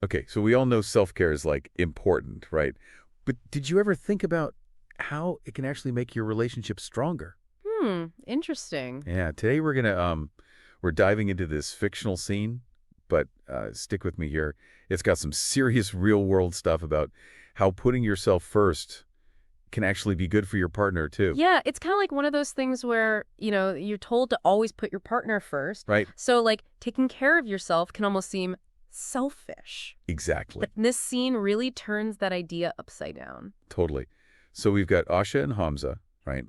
Okay, so we all know self-care is like important, right? But did you ever think about how it can actually make your relationship stronger? Interesting. Yeah, today we're diving into this fictional scene, but stick with me here. It's got some serious real-world stuff about how putting yourself first can actually be good for your partner too, Yeah, it's kind of like one of those things where, you're told to always put your partner first. right? So, like, taking care of yourself can almost seem selfish. Exactly. But this scene really turns that idea upside down. Totally. So we've got Asha and Hamza, right?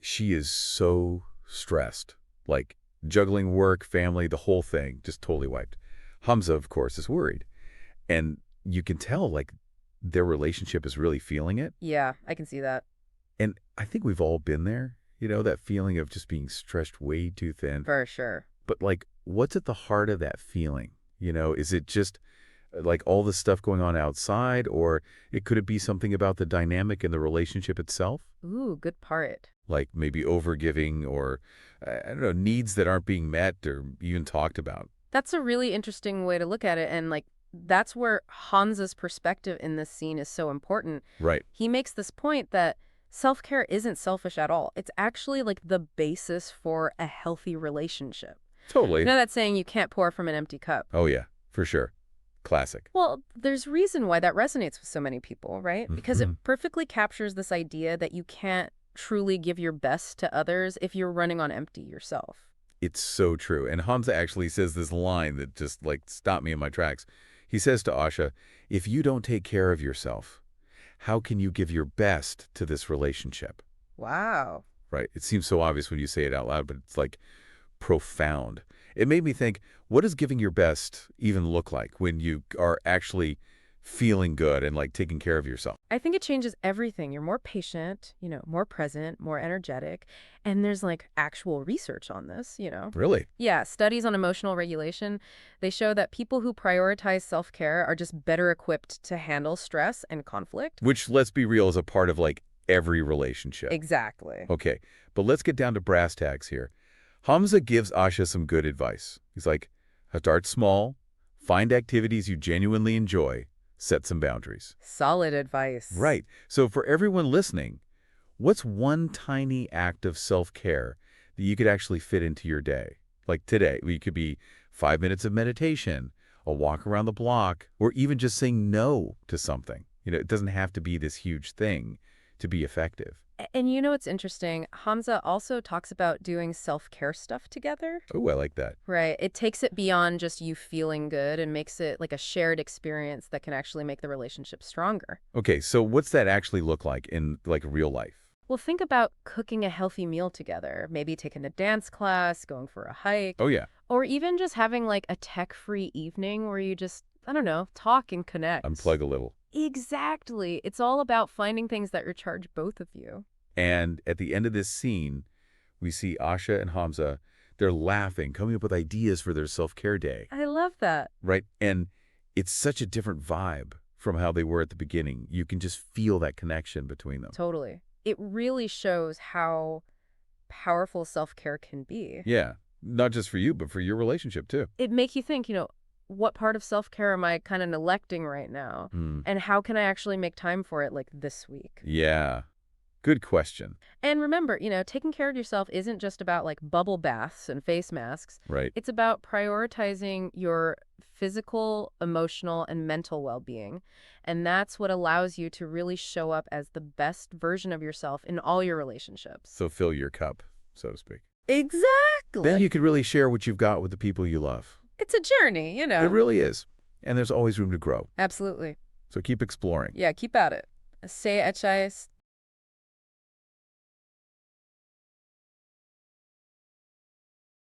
She is so stressed, like juggling work, family, the whole thing, just totally wiped. Hamza, of course, is worried. And you can tell, like, their relationship is really feeling it. Yeah, I can see that. And I think we've all been there, that feeling of just being stretched way too thin. For sure. But, like, what's at the heart of that feeling? Is it just like all the stuff going on outside, or could it be something about the dynamic in the relationship itself? Ooh, good part. Like maybe overgiving or, I don't know, needs that aren't being met or even talked about. That's a really interesting way to look at it. And, like, that's where Hansa's perspective in this scene is so important. Right. He makes this point that self-care isn't selfish at all. It's actually like the basis for a healthy relationship. You Totally. know that saying, you can't pour from an empty cup? Oh, yeah, for sure. Classic. Well, there's reason why that resonates with so many people, right? Because it Mhm. perfectly captures this idea that you can't truly give your best to others if you're running on empty yourself. It's so true. And Hamza actually says this line that just like stopped me in my tracks. He says to Asha, if you don't take care of yourself, how can you give your best to this relationship? Wow. Right? It seems so obvious when you say it out loud, but it's like profound. It made me think, what does giving your best even look like when you are actually feeling good and like taking care of yourself? I think it changes everything. You're more patient, more present, more energetic. And there's like actual research on this. Really? Yeah, studies on emotional regulation, they show that people who prioritize self-care are just better equipped to handle stress and conflict. Which, let's be real, is a part of like every relationship. Exactly. Okay, but let's get down to brass tacks here. Hamza gives Asha some good advice. He's like, start small, find activities you genuinely enjoy, set some boundaries. Solid advice. Right. So for everyone listening, what's one tiny act of self-care that you could actually fit into your day? Like today, it could be 5 minutes of meditation, a walk around the block, or even just saying no to something. It doesn't have to be this huge thing to be effective. And you know what's interesting? Hamza also talks about doing self-care stuff together. Oh, I like that. Right. It takes it beyond just you feeling good and makes it like a shared experience that can actually make the relationship stronger. Okay, so what's that actually look like in like real life? Well, think about cooking a healthy meal together, maybe taking a dance class, going for a hike, Oh yeah, or even just having like a tech-free evening where you just, I don't know, talk and connect. unplug a little. Exactly. It's all about finding things that recharge both of you. And at the end of this scene, we see Asha and Hamza. They're laughing, coming up with ideas for their self-care day, I love that. right? And it's such a different vibe from how they were at the beginning. You can just feel that connection between them. Totally. It really shows how powerful self-care can be. Yeah, not just for you, but for your relationship too. It makes you think, what part of self-care am I kind of neglecting right now? Hmm. And how can I actually make time for it like this week? Yeah, good question. And remember, taking care of yourself isn't just about like bubble baths and face masks. Right. It's about prioritizing your physical, emotional, and mental well-being. And that's what allows you to really show up as the best version of yourself in all your relationships. So fill your cup, so to speak. Then Exactly. you could really share what you've got with the people you love. It's a journey. It really is. And there's always room to grow. Absolutely. So keep exploring. Yeah, keep at it. Say etchais